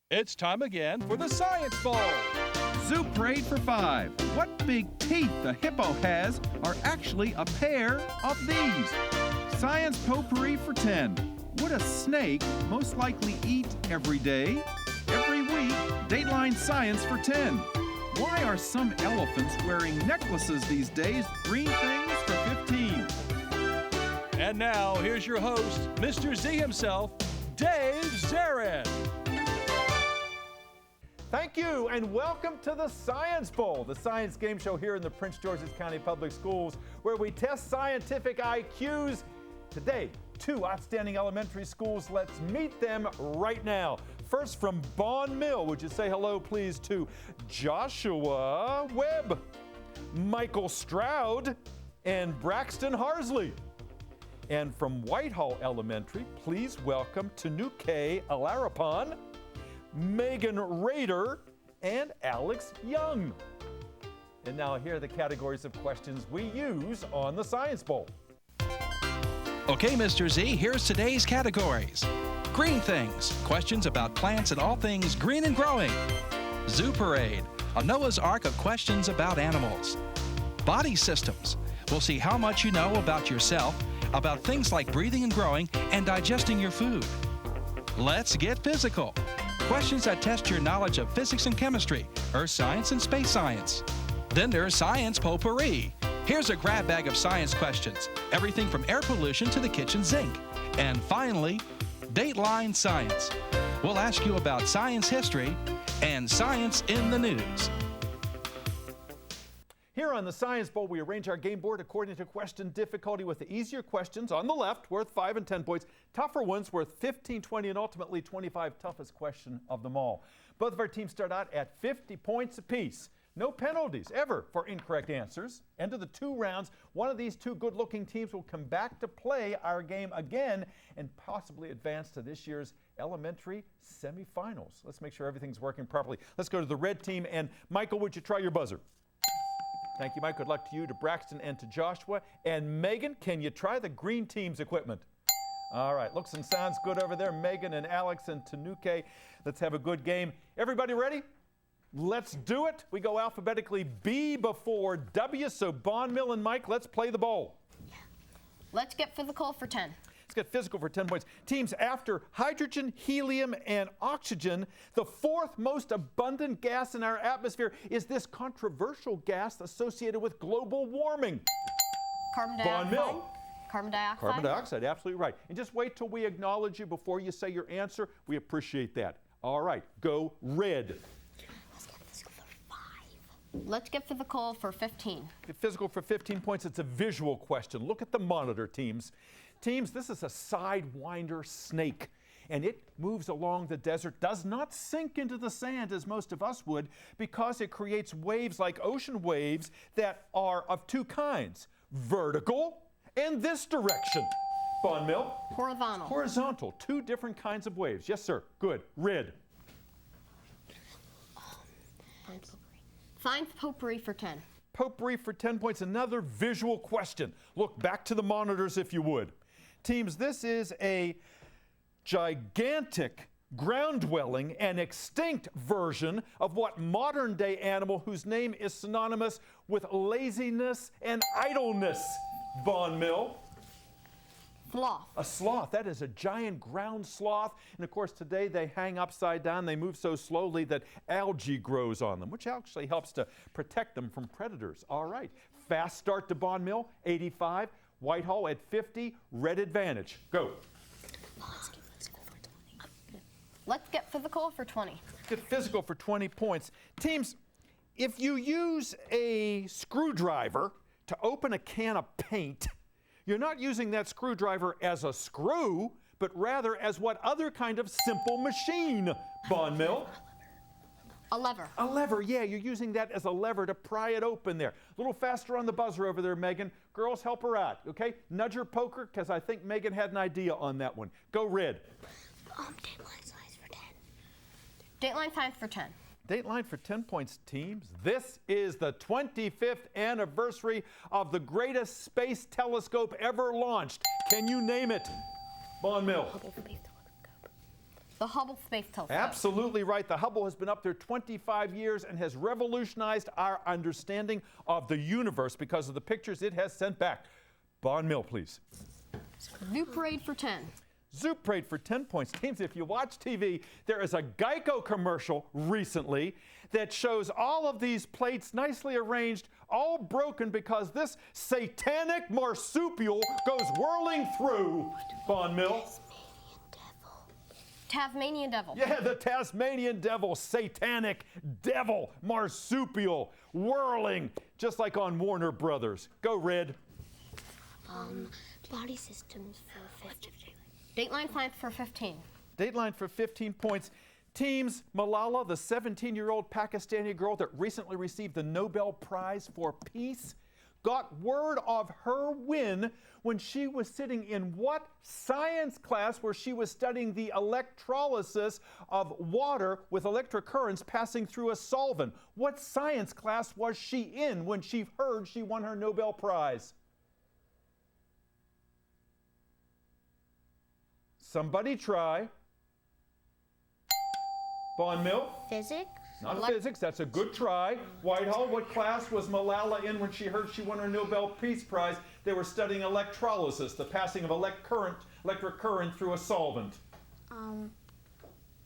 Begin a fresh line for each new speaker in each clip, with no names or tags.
It's time again for the Science Bowl.
Zoo Parade for 5. What big teeth the hippo has are actually a pair of these. Science Potpourri for 10. Would a snake most likely eat every day? Every week, Dateline Science for 10. Why are some elephants wearing necklaces these days? Green things for 15.
And now, here's your host, Mr. Z himself, Dave Zarin.
Thank you, and welcome to the Science Bowl, the science game show here in the Prince George's County Public Schools, where we test scientific IQs. Today, 2 outstanding elementary schools. Let's meet them right now. First, from Bond Mill, would you say hello, please, to Joshua Webb, Michael Stroud, and Braxton Harsley. And from Whitehall Elementary, please welcome Tanuke Alarapan, Megan Rader, and Alex Young. And now here are the categories of questions we use on the Science Bowl.
Okay, Mr. Z, here's today's categories. Green things, questions about plants and all things green and growing. Zoo Parade, a Noah's Ark of questions about animals. Body systems, we'll see how much you know about yourself, about things like breathing and growing and digesting your food. Let's get physical. Questions that test your knowledge of physics and chemistry, earth science and space science. Then there's Science Potpourri. Here's a grab bag of science questions, everything from air pollution to the kitchen sink. And finally, Dateline Science. We'll ask you about science history and science in the news.
Here on the Science Bowl, we arrange our game board according to question difficulty, with the easier questions on the left worth 5 and 10 points, tougher ones worth 15, 20, and ultimately 25, toughest question of them all. Both of our teams start out at 50 points apiece. No penalties ever for incorrect answers. End of the 2 rounds, one of these 2 good-looking teams will come back to play our game again and possibly advance to this year's elementary semifinals. Let's make sure everything's working properly. Let's go to the red team, and Michael, would you try your buzzer? Thank you, Mike. Good luck to you, to Braxton, and to Joshua. And Megan, can you try the green team's equipment? All right, looks and sounds good over there. Megan and Alex and Tanuke, let's have a good game. Everybody ready? Let's do it. We go alphabetically B before W, so Bond Mill and Mike, let's play the bowl.
Let's get physical for 10.
Let's get physical for 10 points. Teams, after hydrogen, helium, and oxygen, the 4th most abundant gas in our atmosphere is this controversial gas associated with global warming.
Carbon
Bond
dioxide.
Mill.
Carbon dioxide.
Carbon dioxide, absolutely right. And just wait till we acknowledge you before you say your answer. We appreciate that. All right, go red.
Let's get physical for 15.
Get physical for 15 points. It's a visual question. Look at the monitor, teams. Teams, this is a sidewinder snake, and it moves along the desert, does not sink into the sand as most of us would, because it creates waves like ocean waves that are of 2 kinds, vertical and this direction. Bond Mill?
Horizontal.
Horizontal, 2 different kinds of waves. Yes, sir. Good. Red.
Science Potpourri for 10.
Potpourri for 10 points. Another visual question. Look back to the monitors if you would. Teams, this is a gigantic, ground-dwelling, and extinct version of what modern-day animal whose name is synonymous with laziness and idleness. Bond Mill?
Sloth.
A sloth. That is a giant ground sloth. And of course, today they hang upside down. They move so slowly that algae grows on them, which actually helps to protect them from predators. All right. Fast start to Bond Mill, 85. Whitehall at 50. Red advantage. Go.
Let's get physical for 20.
Get physical for 20 points. Teams, if you use a screwdriver to open a can of paint, you're not using that screwdriver as a screw, but rather as what other kind of simple machine, Bond Mill?
A lever.
A lever, yeah, you're using that as a lever to pry it open there. A little faster on the buzzer over there, Megan. Girls, help her out, okay? Nudge her poker, because I think Megan had an idea on that one. Go red.
Dateline Science for 10. Dateline Science for 10.
Dateline for 10 points, teams. This is the 25th anniversary of the greatest space telescope ever launched. Can you name it? Bond Mill.
The Hubble Space Telescope.
Absolutely right. The Hubble has been up there 25 years and has revolutionized our understanding of the universe because of the pictures it has sent back. Bon Mill, please.
Zoo Parade for 10.
Zoo Parade for 10 points. Teams, if you watch TV, there is a Geico commercial recently that shows all of these plates nicely arranged, all broken because this satanic marsupial goes whirling through. Bon Mill.
Tasmanian Devil.
Yeah, the Tasmanian Devil, satanic devil, marsupial, whirling, just like on Warner Brothers. Go, Red.
Body systems for 15. Dateline Science for 15.
Dateline for 15 points. Teams, Malala, the 17-year-old Pakistani girl that recently received the Nobel Prize for Peace, got word of her win when she was sitting in what science class where she was studying the electrolysis of water with electric currents passing through a solvent. What science class was she in when she heard she won her Nobel Prize? Somebody try. Bon Mill?
Physics?
Not physics, that's a good try. Whitehall, what class was Malala in when she heard she won her Nobel Peace Prize? They were studying electrolysis, the passing of electric current through a solvent.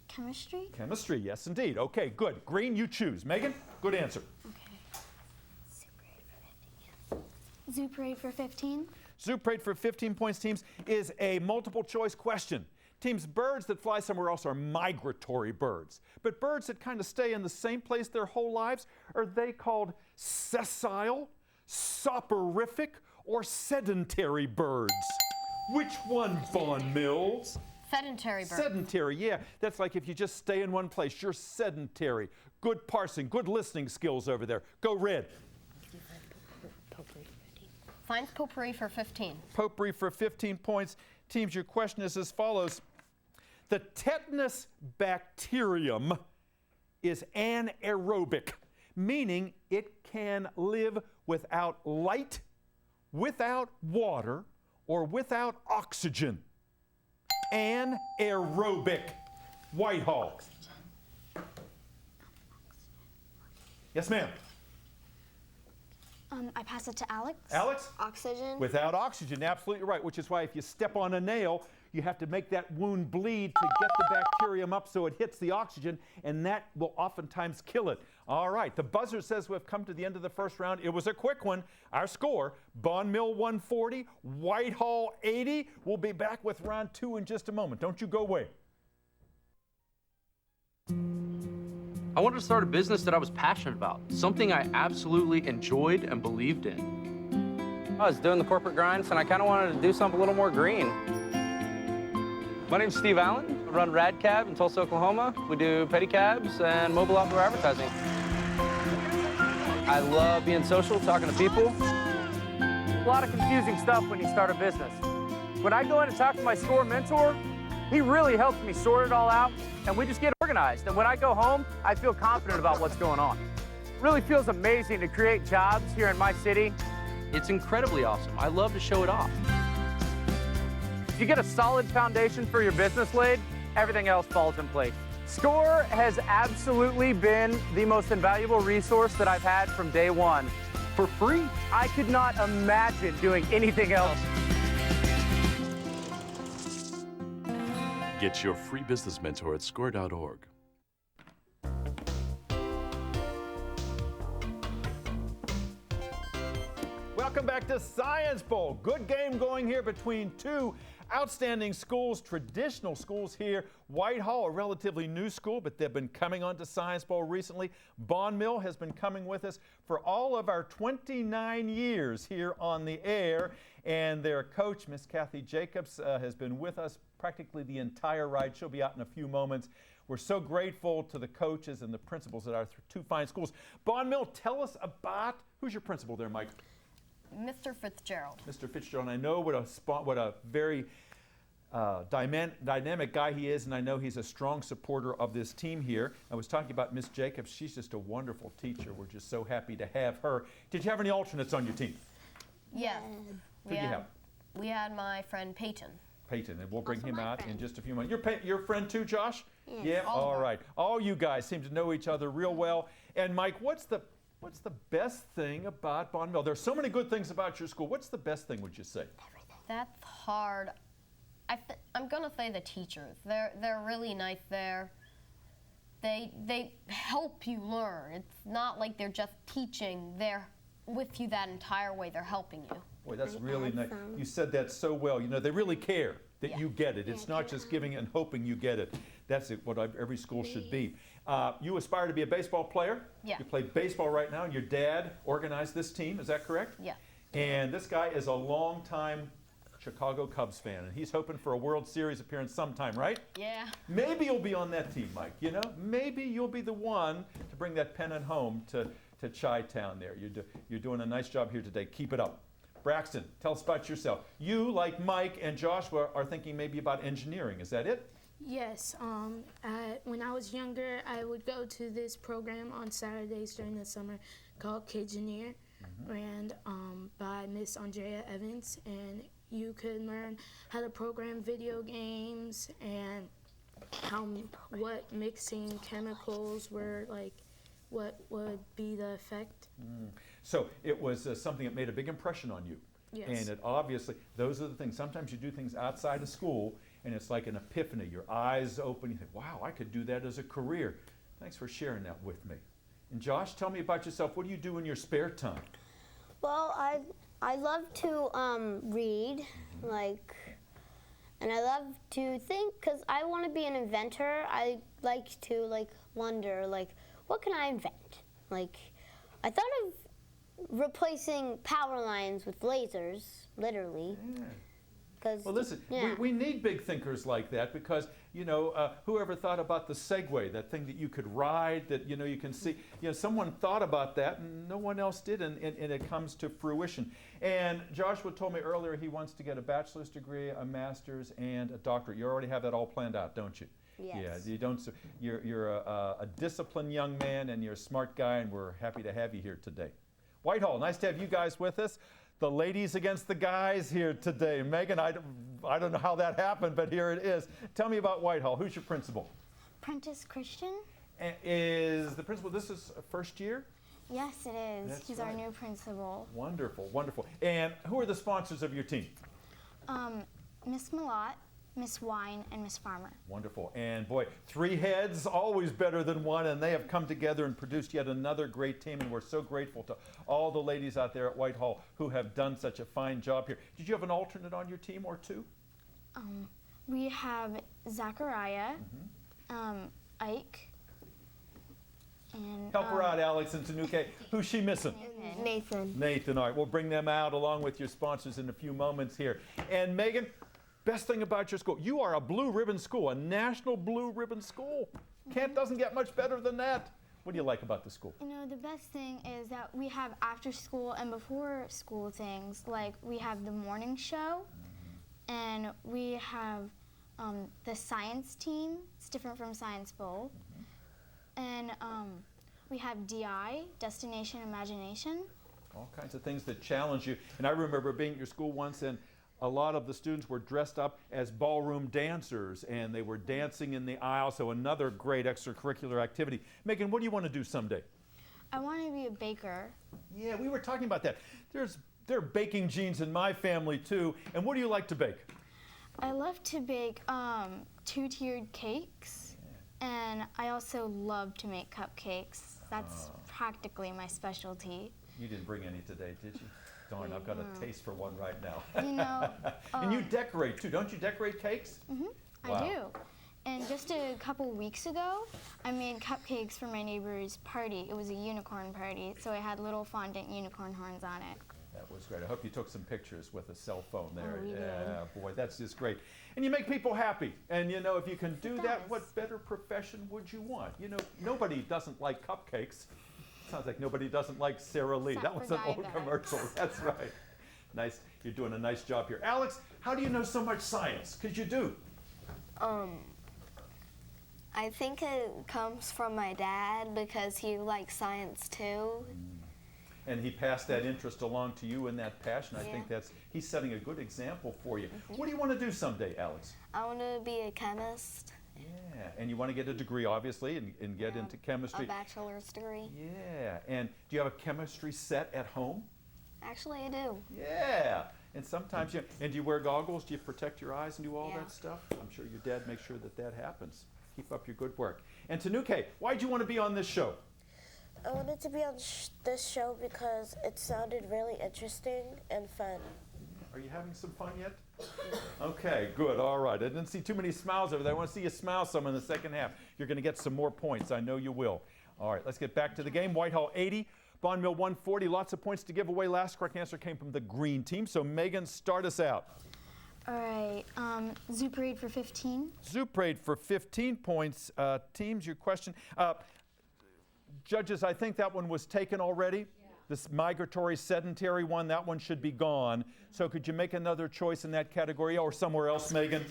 Chemistry?
Chemistry, yes indeed. Okay, good. Green, you choose. Megan, good answer.
Okay. Zoo Parade for 15.
Zoo Parade for 15 points, teams, is a multiple choice question. Teams, birds that fly somewhere else are migratory birds. But birds that kind of stay in the same place their whole lives, are they called sessile, soporific, or sedentary birds? Which one, Bon Mills?
Sedentary bird.
Sedentary, yeah. That's like if you just stay in one place, you're sedentary. Good parsing, good listening skills over there. Go, Red.
Science Potpourri for 15.
Potpourri for 15 points. Teams, your question is as follows. The tetanus bacterium is anaerobic, meaning it can live without light, without water, or without oxygen. Anaerobic. Whitehall. Yes, ma'am.
I pass it to Alex.
Alex?
Oxygen.
Without oxygen, absolutely right, which is why if you step on a nail, you have to make that wound bleed to get the bacterium up so it hits the oxygen, and that will oftentimes kill it. All right, the buzzer says we've come to the end of the first round. It was a quick one. Our score, Bon Mill 140, Whitehall 80. We'll be back with round 2 in just a moment. Don't you go away.
I wanted to start a business that I was passionate about, something I absolutely enjoyed and believed in.
I was doing the corporate grinds, and I kind of wanted to do something a little more green. My name's Steve Allen. I run Rad Cab in Tulsa, Oklahoma. We do pedicabs and mobile outdoor advertising. I love being social, talking to people.
A lot of confusing stuff when you start a business. When I go in and talk to my store mentor, he really helps me sort it all out, and we just get organized. And when I go home, I feel confident about what's going on. It really feels amazing to create jobs here in my city.
It's incredibly awesome. I love to show it off.
If you get a solid foundation for your business laid, everything else falls in place. SCORE has absolutely been the most invaluable resource that I've had from day one.
For free.
I could not imagine doing anything else.
Get your free business mentor at score.org.
Welcome back to Science Bowl. Good game going here between two outstanding schools, traditional schools here. Whitehall, a relatively new school, but they've been coming on to Science Bowl recently. Bon Mill has been coming with us for all of our 29 years here on the air. And their coach, Miss Kathy Jacobs, has been with us practically the entire ride. She'll be out in a few moments. We're so grateful to the coaches and the principals at our two fine schools. Bon Mill, tell us about, who's your principal there, Mike?
Mr. Fitzgerald.
Mr. Fitzgerald, I know what a very dynamic guy he is, and I know he's a strong supporter of this team here. I was talking about Miss Jacobs. She's just a wonderful teacher. We're just so happy to have her. Did you have any alternates on your team?
Yes.
Who did you have?
We had my friend Peyton.
Peyton, and we'll bring
Also
him
my
out in
friend.
just a few minutes. Your friend too, Josh?
Yes.
Yeah.
All
All
of
right. All you guys seem to know each other real well. And Mike, what's the best thing about Bonneville? There's so many good things about your school. What's the best thing, would you say?
That's hard. I'm gonna say the teachers. They're really nice there. They help you learn. It's not like they're just teaching. They're with you that entire way. They're helping you.
Boy, that's really nice. You said that so well. You know, they really care that you get it. It's not just giving and hoping you get it. That's what every school should be. You aspire to be a baseball player.
Yeah.
You play baseball right now, and your dad organized this team. Is that correct?
Yeah.
And this guy is a longtime Chicago Cubs fan, and he's hoping for a World Series appearance sometime, right?
Yeah.
Maybe you'll be on that team, Mike. You know, maybe you'll be the one to bring that pennant home to Chi-Town there. You're doing a nice job here today. Keep it up. Braxton, tell us about yourself. You, like Mike and Joshua, are thinking maybe about engineering. Is that it?
Yes. When I was younger, I would go to this program on Saturdays during the summer called Kidgineer, ran by Miss Andrea Evans, and you could learn how to program video games and what mixing chemicals were like, what would be the effect.
So it was something that made a big impression on you.
Yes.
And it obviously, those are the things. Sometimes you do things outside of school, and it's like an epiphany. Your eyes open. You think, wow, I could do that as a career. Thanks for sharing that with me. And Josh, tell me about yourself. What do you do in your spare time?
Well, I love to read, and I love to think, because I want to be an inventor. I like to wonder, what can I invent? I thought of replacing power lines with lasers, literally.
Well, listen,
yeah.
we need big thinkers like that, because, you know, whoever thought about the Segway, that thing that you could ride, that, you know, you can see, you know, someone thought about that and no one else did, and it comes to fruition. And Joshua told me earlier he wants to get a bachelor's degree, a master's, and a doctorate. You already have that all planned out, don't you?
Yes.
Yeah, you don't. You're a disciplined young man, and you're a smart guy, and we're happy to have you here today. Whitehall, nice to have you guys with us. The ladies against the guys here today. Megan, I don't know how that happened, but here it is. Tell me about Whitehall. Who's your principal?
Prentice Christian?
Is the principal, this is first year?
Yes, it is.
That's
He's
right.
our new principal.
Wonderful, wonderful. And who are the sponsors of your team?
Miss Malott, Miss Wine, and Miss Farmer.
Wonderful. And boy, 3 heads, always better than one, and they have come together and produced yet another great team, and we're so grateful to all the ladies out there at Whitehall who have done such a fine job here. Did you have an alternate on your team or two?
We have Zachariah, Ike, and
Help her out, Alex and Tanuke. Who's she missing?
Nathan.
Nathan. All right, we'll bring them out along with your sponsors in a few moments here. And Megan, best thing about your school, you are a blue ribbon school, a national blue ribbon school. Doesn't get much better than that. What do you like about the school?
you know, the best thing is that we have after school and before school things, like we have the morning show, and we have the science team. It's different from Science Bowl. And we have DI, Destination Imagination.
All kinds of things that challenge you. And I remember being at your school once, and a lot of the students were dressed up as ballroom dancers, and they were dancing in the aisle, so another great extracurricular activity. Megan, what do you want to do someday?
I want to be a baker.
Yeah, we were talking about that. There are baking genes in my family, too. And what do you like to bake?
I love to bake 2-tiered cakes, and I also love to make cupcakes. That's practically my specialty.
You didn't bring any today, did you? Darn, I've got a taste for one right now.
You know,
and you decorate, too. Don't you decorate cakes?
I do. And just a couple weeks ago, I made cupcakes for my neighbor's party. It was a unicorn party, so it had little fondant unicorn horns on it.
That was great. I hope you took some pictures with a cell phone there.
We did.
Yeah, boy, that's just great. And you make people happy. And, you know, if you can do that, what better profession would you want? You know, nobody doesn't like cupcakes. Sounds like nobody doesn't like Sara Lee.
Except
That was
for
an old
diabetics.
commercial. That's right. Nice. You're doing a nice job here. Alex, how do you know so much science? Because you do.
I think it comes from my dad because he likes science too.
And he passed that interest along to you and that passion. I
Yeah.
think he's setting a good example for you. What do you want to do someday, Alex?
I want to be a chemist.
Yeah, and you want to get a degree, obviously, and get into chemistry.
A bachelor's degree.
Yeah, and do you have a chemistry set at home?
Actually, I do.
Yeah, and sometimes and do you wear goggles? Do you protect your eyes and do all
Yeah.
that stuff? I'm sure your dad makes sure that happens. Keep up your good work. And Tanuke, why'd you want to be on this show?
I wanted to be on this show because it sounded really interesting and fun.
Are you having some fun yet? Okay, good, all right. I didn't see too many smiles over there. I want to see you smile some in the second half. You're going to get some more points. I know you will. All right, let's get back to the game. Whitehall 80, Bond Mill 140. Lots of points to give away. Last correct answer came from the green team. So Megan, start us out.
All right, Zoo Parade for 15.
Zoo Parade for 15 points. Teams, your question. Judges, I think that one was taken already. Yeah. This migratory sedentary one, that one should be gone. So could you make another choice in that category or somewhere else, Megan?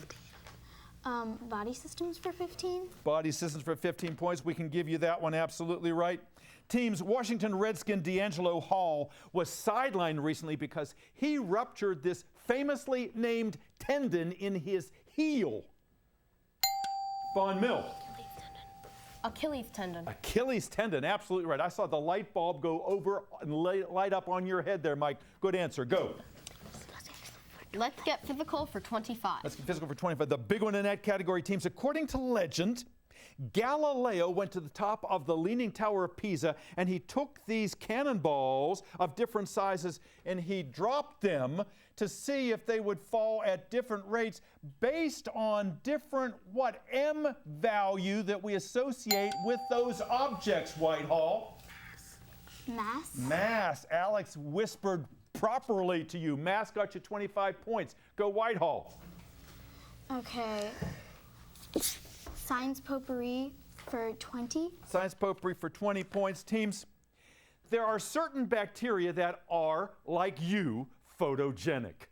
Body Systems for 15.
Body Systems for 15 points. We can give you that one absolutely right. Teams, Washington Redskin D'Angelo Hall was sidelined recently because he ruptured this famously named tendon in his heel. Bond Mill.
Achilles tendon.
Achilles tendon, absolutely right. I saw the light bulb go over and light up on your head there, Mike. Good answer, go.
Let's get physical for 25.
Let's get physical for 25. The big one in that category, teams. According to legend, Galileo went to the top of the Leaning Tower of Pisa and he took these cannonballs of different sizes and he dropped them to see if they would fall at different rates based on different, M value that we associate with those objects, Whitehall?
Mass.
Mass. Alex whispered properly to you. Mass got you 25 points. Go Whitehall.
Okay. Science Potpourri for 20.
Science Potpourri for 20 points. Teams, there are certain bacteria that are, like you, photogenic.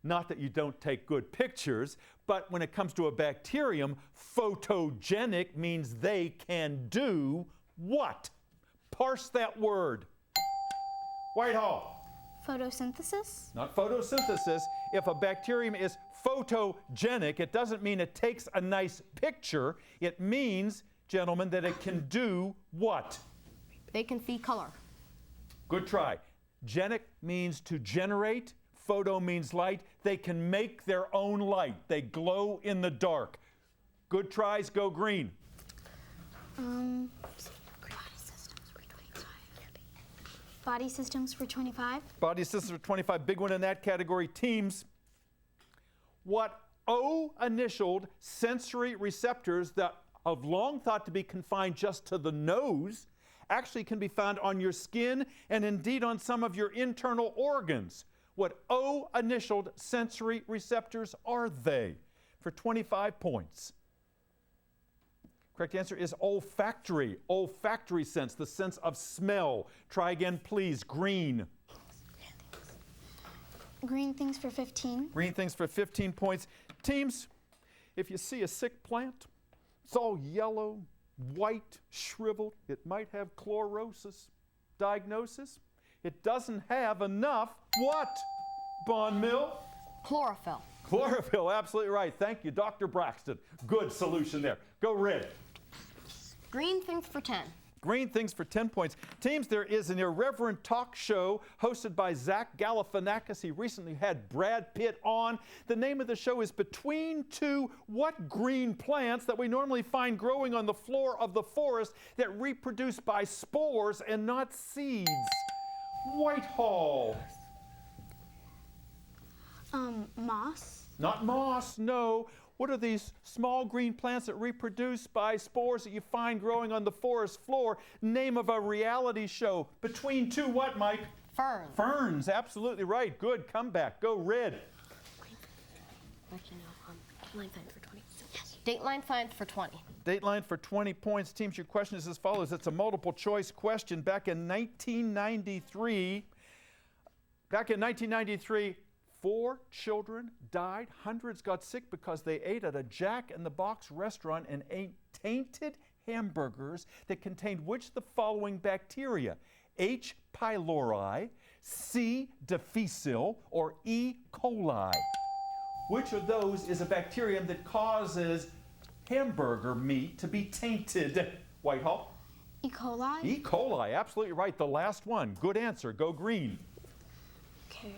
Not that you don't take good pictures, but when it comes to a bacterium, photogenic means they can do what? Parse that word. Whitehall.
Photosynthesis?
Not photosynthesis. If a bacterium is photogenic, it doesn't mean it takes a nice picture. It means, gentlemen, that it can do what?
They can see color.
Good try. Genic means to generate. Photo means light. They can make their own light. They glow in the dark. Good tries, go green.
Body Systems for 25.
Body Systems for 25, big one in that category. Teams, what O-initialed sensory receptors that have long thought to be confined just to the nose actually can be found on your skin and indeed on some of your internal organs. What O-initialed sensory receptors are they? For 25 points. Correct answer is olfactory. Olfactory sense, the sense of smell. Try again, please. Green.
Green things for 15.
Green things for 15 points. Teams, if you see a sick plant, it's all yellow, white, shriveled. It might have chlorosis. Diagnosis? It doesn't have enough what? Bond Mill?
Chlorophyll.
Chlorophyll, absolutely right. Thank you, Dr. Braxton. Good solution there. Go red.
Green things for 10.
Green things for 10 points. Teams, there is an irreverent talk show hosted by Zach Galifianakis. He recently had Brad Pitt on. The name of the show is Between Two What Green Plants That We Normally Find Growing on the Floor of the Forest That Reproduce by Spores and Not Seeds. Whitehall.
Moss.
Not moss, no. What are these small green plants that reproduce by spores that you find growing on the forest floor? Name of a reality show. Between two what, Mike?
Ferns.
Ferns, absolutely right. Good comeback. Go red.
Dateline science for 20. Dateline science for 20.
Dateline for 20 points. Teams, your question is as follows. It's a multiple choice question. Back in 1993, 4 children died. Hundreds got sick because they ate at a Jack in the Box restaurant and ate tainted hamburgers that contained which of the following bacteria? H. pylori, C. difficile, or E. coli? Which of those is a bacterium that causes hamburger meat to be tainted? Whitehall?
E. coli?
E. coli, absolutely right. The last one. Good answer. Go green.
Okay.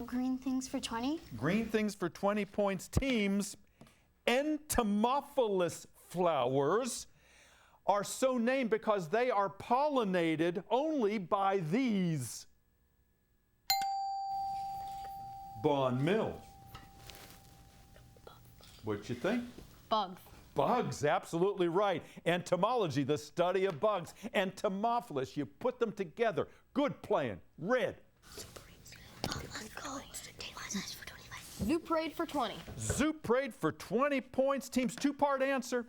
Green things for 20?
Green things for 20 points. Teams, entomophilous flowers are so named because they are pollinated only by these. Bon Mill. What you think?
Bugs.
Bugs, absolutely right. Entomology, the study of bugs. Entomophilous, you put them together. Good plan. Red.
Zoo Parade for 20.
Zoo Parade for 20 points. Team's two-part answer.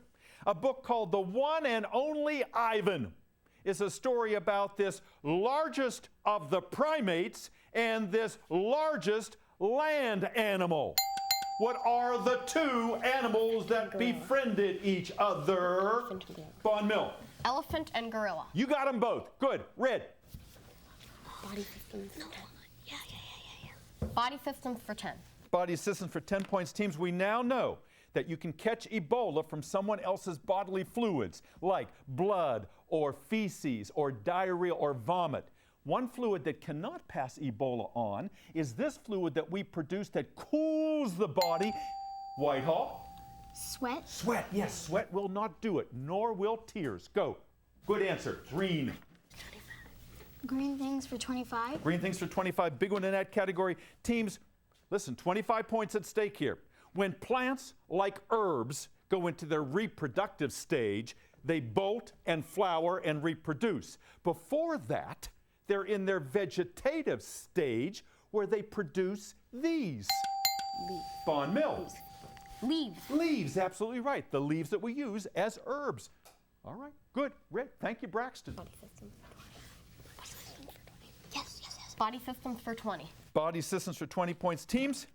A book called The One and Only Ivan is a story about this largest of the primates and this largest land animal. What are the two animals that befriended each other? Bon Mill.
Elephant and gorilla.
You got them both. Good. Red.
Body systems. Body systems for 10.
Body systems for 10 points. Teams, we now know that you can catch Ebola from someone else's bodily fluids, like blood or feces or diarrhea or vomit. One fluid that cannot pass Ebola on is this fluid that we produce that cools the body. Whitehall?
Sweat?
Sweat, yes, sweat will not do it, nor will tears. Go. Good answer. Green.
Green things for 25?
Green things for 25, big one in that category. Teams, listen, 25 points at stake here. When plants, like herbs, go into their reproductive stage, they bolt and flower and reproduce. Before that, they're in their vegetative stage where they produce these. Bon Mill.
Leaves.
Leaves, absolutely right. The leaves that we use as herbs. All right, good. Red. Thank you, Braxton.
Body systems for 20.
Body systems for 20 points. Teams,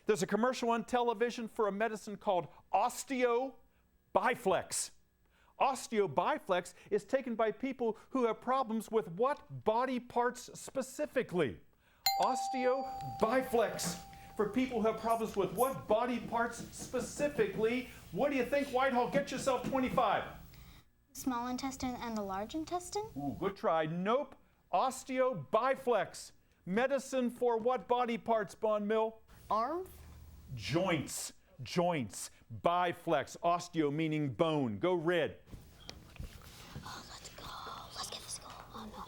there's a commercial on television for a medicine called Osteo-Biflex. Osteo-Biflex is taken by people who have problems with what body parts specifically? Osteo-Biflex. For people who have problems with what body parts specifically? What do you think, Whitehall? Get yourself 25.
Small intestine and the large intestine?
Ooh, good try. Nope. Osteo-Biflex. Medicine for what body parts, Bon Mill?
Arms?
Joints. Joints. Biflex. Osteo meaning bone. Go red.
Oh, let's go. Let's get this goal. Oh, no.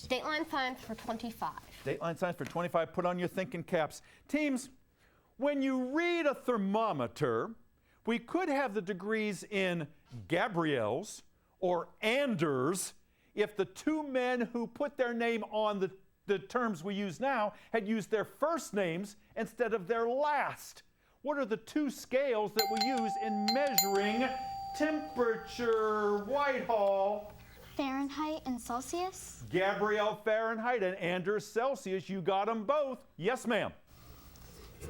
Dateline science for 25.
Dateline science for 25. Put on your thinking caps. Teams, when you read a thermometer, we could have the degrees in Gabriel's or Anders if the two men who put their name on the terms we use now had used their first names instead of their last. What are the two scales that we use in measuring temperature? Whitehall.
Fahrenheit and Celsius?
Gabrielle Fahrenheit and Anders Celsius. You got them both. Yes, ma'am.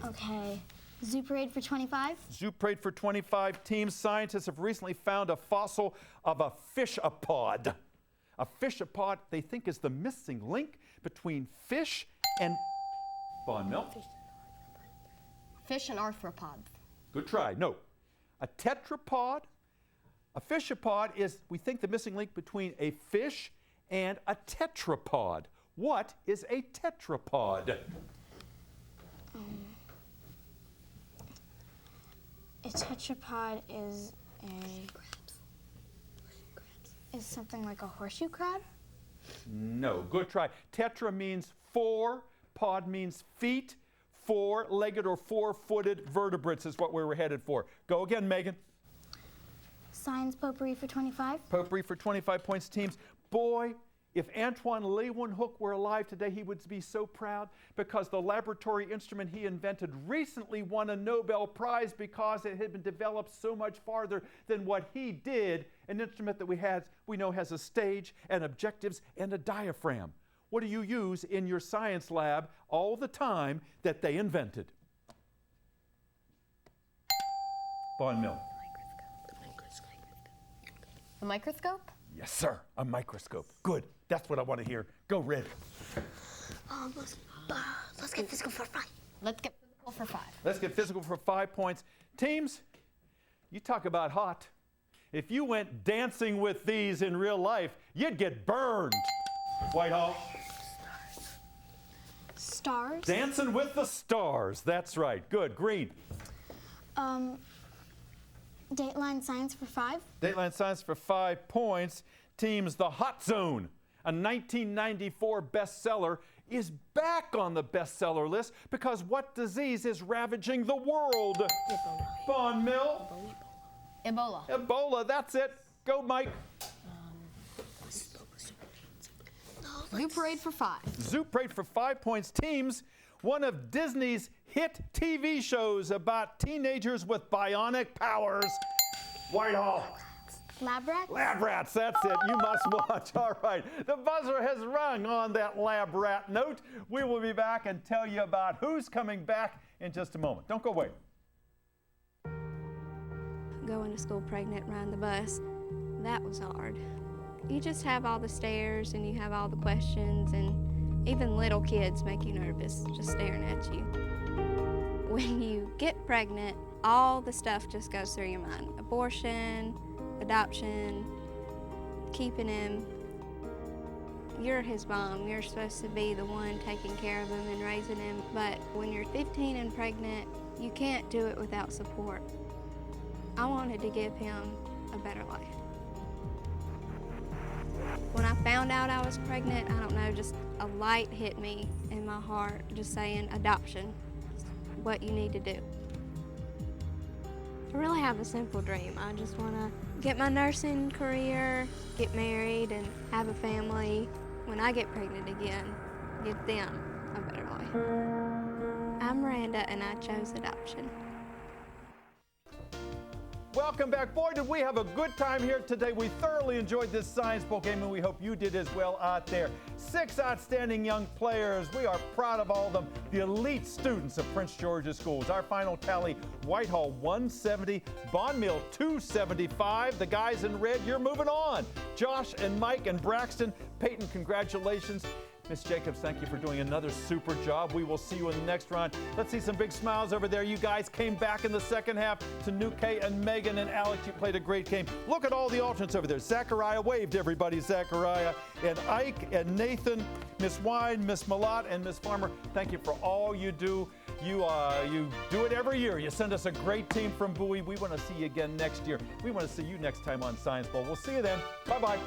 Okay. Zoo Parade for 25?
Zoo Parade for 25. Teams, scientists have recently found a fossil of a fishapod. A fishapod, they think, is the missing link between fish and Bon Mill.
Fish and arthropods.
Good try. No. A tetrapod, a fishapod is, we think, the missing link between a fish and a tetrapod. What is a tetrapod?
A tetrapod is something like a horseshoe crab?
No. Good try. Tetra means four, pod means feet. Four-legged or four-footed vertebrates is what we were headed for. Go again, Megan.
Science potpourri for 25?
Potpourri for 25 points, teams. Boy, if Antoine Leeuwenhoek were alive today, he would be so proud because the laboratory instrument he invented recently won a Nobel Prize because it had been developed so much farther than what he did. An instrument that we know has a stage and objectives and a diaphragm. What do you use in your science lab all the time that they invented? Bon Mill.
The microscope?
Yes, sir. A microscope. Good. That's what I want to hear. Go, Red.
Let's get physical for 5.
Let's get physical for 5.
Let's get physical for 5 points. Teams, you talk about hot. If you went dancing with these in real life, you'd get burned. Whitehall.
Stars.
Dancing with the stars. That's right. Good. Green.
Dateline Science for 5.
Dateline Science for 5 points. Teams, The Hot Zone, a 1994 bestseller, is back on the bestseller list because what disease is ravaging the world? Bon Mill.
Ebola.
Ebola, that's it. Go, Mike.
Zoo Parade for 5.
Zoo Parade for 5 points. Teams, one of Disney's hit TV shows about teenagers with bionic powers. Whitehall.
Lab Rats.
Lab Rats, that's it. You must watch. All right. The buzzer has rung on that Lab Rat note. We will be back and tell you about who's coming back in just a moment. Don't go away.
Going to school pregnant, riding the bus, that was hard. You just have all the stares and you have all the questions, and even little kids make you nervous just staring at you. When you get pregnant, all the stuff just goes through your mind. Abortion, adoption, keeping him. You're his mom. You're supposed to be the one taking care of him and raising him. But when you're 15 and pregnant, you can't do it without support. I wanted to give him a better life. When I found out I was pregnant, I don't know, just a light hit me in my heart, just saying adoption is what you need to do. I really have a simple dream. I just want to get my nursing career, get married, and have a family. When I get pregnant again, give them a better life. I'm Miranda, and I chose adoption.
Welcome back. Boy, did we have a good time here today. We thoroughly enjoyed this Science Bowl game, and we hope you did as well out there. 6 outstanding young players. We are proud of all of them, the elite students of Prince George's Schools. Our final tally, Whitehall 170, Bon Mill 275. The guys in red, you're moving on. Josh and Mike and Braxton. Peyton, congratulations. Miss Jacobs, thank you for doing another super job. We will see you in the next round. Let's see some big smiles over there. You guys came back in the second half to Nuke and Megan and Alex. You played a great game. Look at all the alternates over there. Zachariah waved, everybody. Zachariah and Ike and Nathan, Miss Wine, Miss Malott, and Miss Farmer. Thank you for all you do. You do it every year. You send us a great team from Bowie. We want to see you again next year. We want to see you next time on Science Bowl. We'll see you then. Bye-bye.